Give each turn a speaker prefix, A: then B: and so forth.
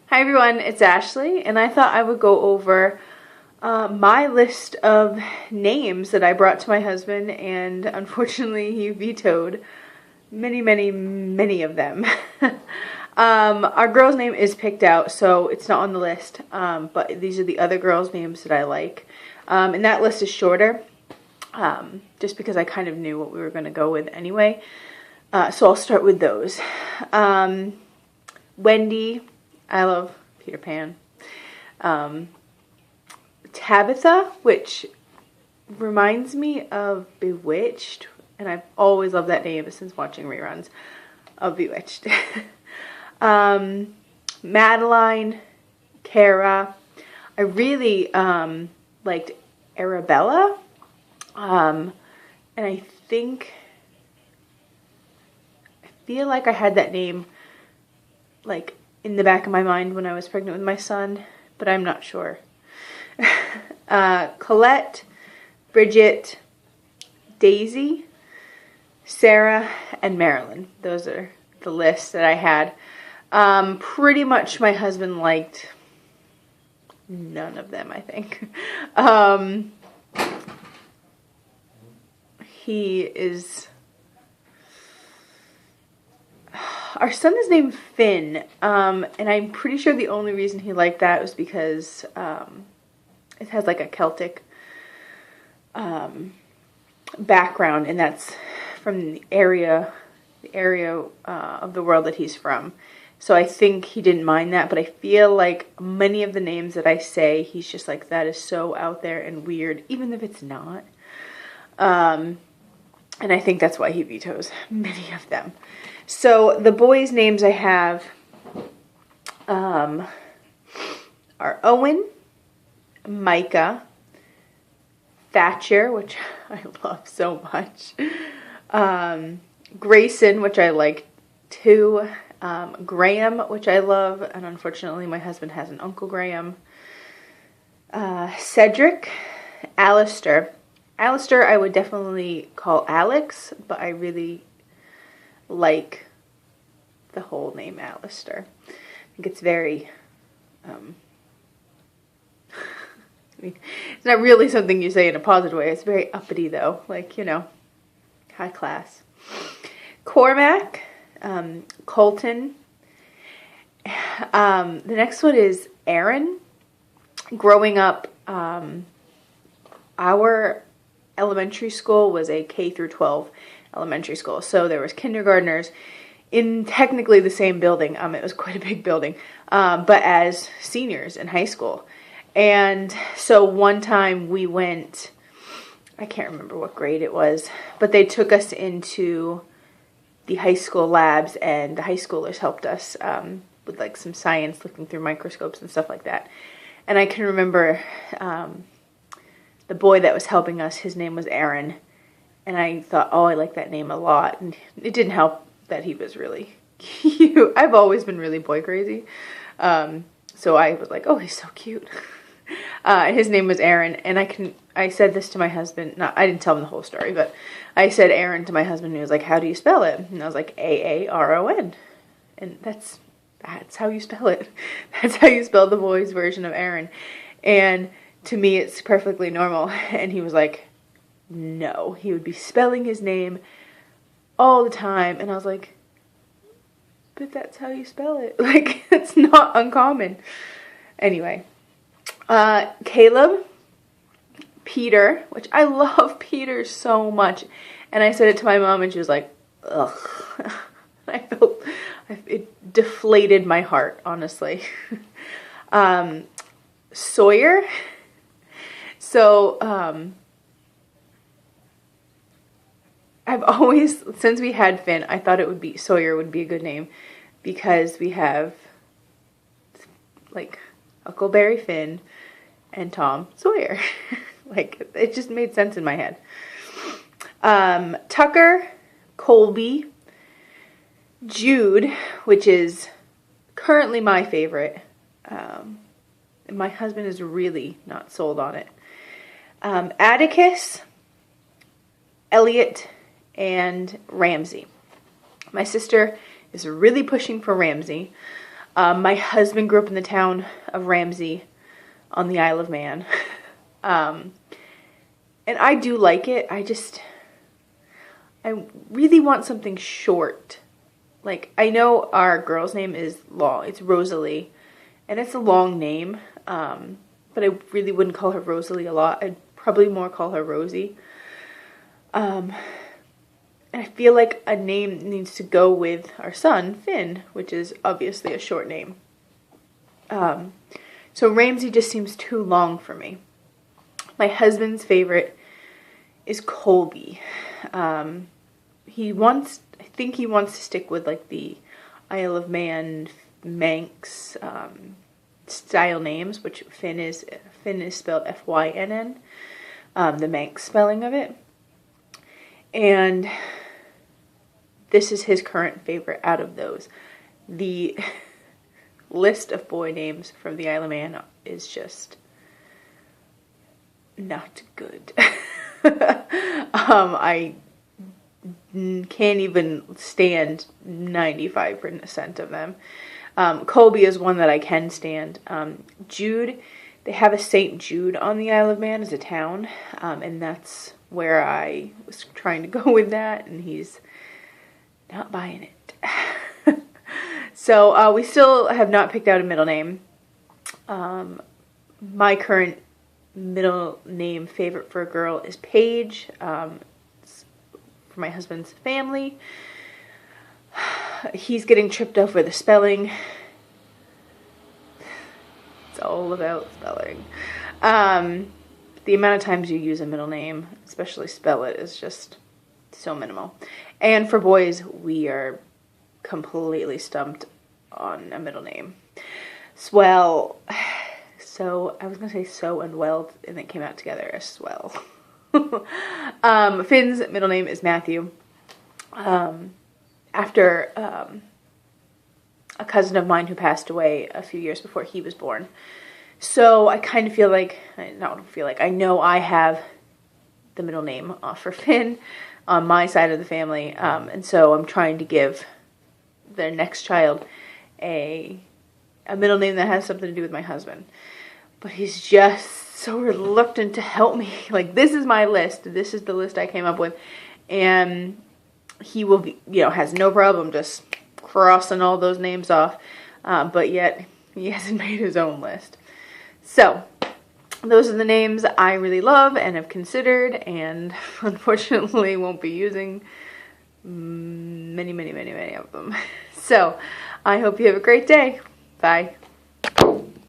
A: Hi everyone, it's Ashley, and I thought I would go over my list of names that I brought to my husband, and unfortunately he vetoed many of them. Our girl's name is picked out, so it's not on the list, but these are the other girls' names that I like. And that list is shorter, just because I kind of knew what we were going to go with anyway. So I'll start with those. Wendy. I love Peter Pan. Tabitha, which reminds me of Bewitched, and I've always loved that name since watching reruns of Bewitched. Madeline, Kara. I really liked Arabella, and I feel like I had that name like in the back of my mind when I was pregnant with my son, but I'm not sure. Colette, Bridget, Daisy, Sarah, and Marilyn. Those are the lists that I had. Pretty much my husband liked none of them, I think. Our son is named Finn, and I'm pretty sure the only reason he liked that was because it has like a Celtic background, and that's from the area of the world that he's from. So I think he didn't mind that, but I feel like many of the names that I say, he's just like, that is so out there and weird, even if it's not. And I think that's why he vetoes many of them. So the boys' names I have are Owen, Micah, Thatcher, which I love so much, Grayson, which I like too, Graham, which I love, and unfortunately my husband has an Uncle Graham, Cedric, Alistair. Alistair I would definitely call Alex, but I really like the whole name Alistair. I think it's very, I mean, it's not really something you say in a positive way. It's very uppity though, like, you know, high class. Cormac, Colton. The next one is Aaron. Growing up, our elementary school was a K through 12 elementary school. So there was kindergartners in technically the same building. It was quite a big building, but as seniors in high school. And so one time we went, I can't remember what grade it was, but they took us into the high school labs, and the high schoolers helped us with like some science, looking through microscopes and stuff like that. And I can remember the boy that was helping us, his name was Aaron. And I thought, oh, I like that name a lot. And it didn't help that he was really cute. I've always been really boy crazy. So I was like, oh, he's so cute. His name was Aaron. And I said this to my husband. I didn't tell him the whole story, but I said Aaron to my husband. And he was like, how do you spell it? And I was like, Aaron. And that's how you spell it. That's how you spell the boy's version of Aaron. And to me, it's perfectly normal. And he was like, no, he would be spelling his name all the time. And I was like, but that's how you spell it. Like, it's not uncommon. Anyway, Caleb, Peter, which I love Peter so much. And I said it to my mom and she was like, ugh. I felt, it deflated my heart, honestly. Sawyer. So, I've always, since we had Finn, I thought Sawyer would be a good name because we have like Huckleberry Finn and Tom Sawyer. Like, it just made sense in my head. Tucker, Colby, Jude, which is currently my favorite. And my husband is really not sold on it. Atticus, Elliot, and Ramsey. My sister is really pushing for Ramsey. My husband grew up in the town of Ramsey on the Isle of Man. And I do like it. I really want something short. Like, I know our girl's name is long. It's Rosalie. And it's a long name. But I really wouldn't call her Rosalie a lot. I'd probably more call her Rosie. And I feel like a name needs to go with our son, Finn, which is obviously a short name. So Ramsey just seems too long for me. My husband's favorite is Colby. I think he wants to stick with like the Isle of Man, Manx style names, which Finn is spelled Fynn, the Manx spelling of it. And this is his current favorite out of those. The list of boy names from the Isle of Man is just not good. I can't even stand 95% of them. Colby is one that I can stand. Jude, they have a St. Jude on the Isle of Man as a town, and that's where I was trying to go with that, and he's not buying it. So we still have not picked out a middle name. My current middle name favorite for a girl is Paige, for my husband's family. He's getting tripped up with the spelling. It's all about spelling. The amount of times you use a middle name, especially spell it, is just so minimal. And for boys, we are completely stumped on a middle name. Swell. So, I was going to say so and well, and it came out together as swell. Finn's middle name is Matthew. After a cousin of mine who passed away a few years before he was born. So I kind of feel like, I know I have the middle name for Finn on my side of the family. And so I'm trying to give their next child a middle name that has something to do with my husband. But he's just so reluctant to help me. Like, this is my list. This is the list I came up with. And he will be, has no problem just crossing all those names off. But yet, he hasn't made his own list. So, those are the names I really love and have considered. And unfortunately, won't be using many of them. So, I hope you have a great day. Bye.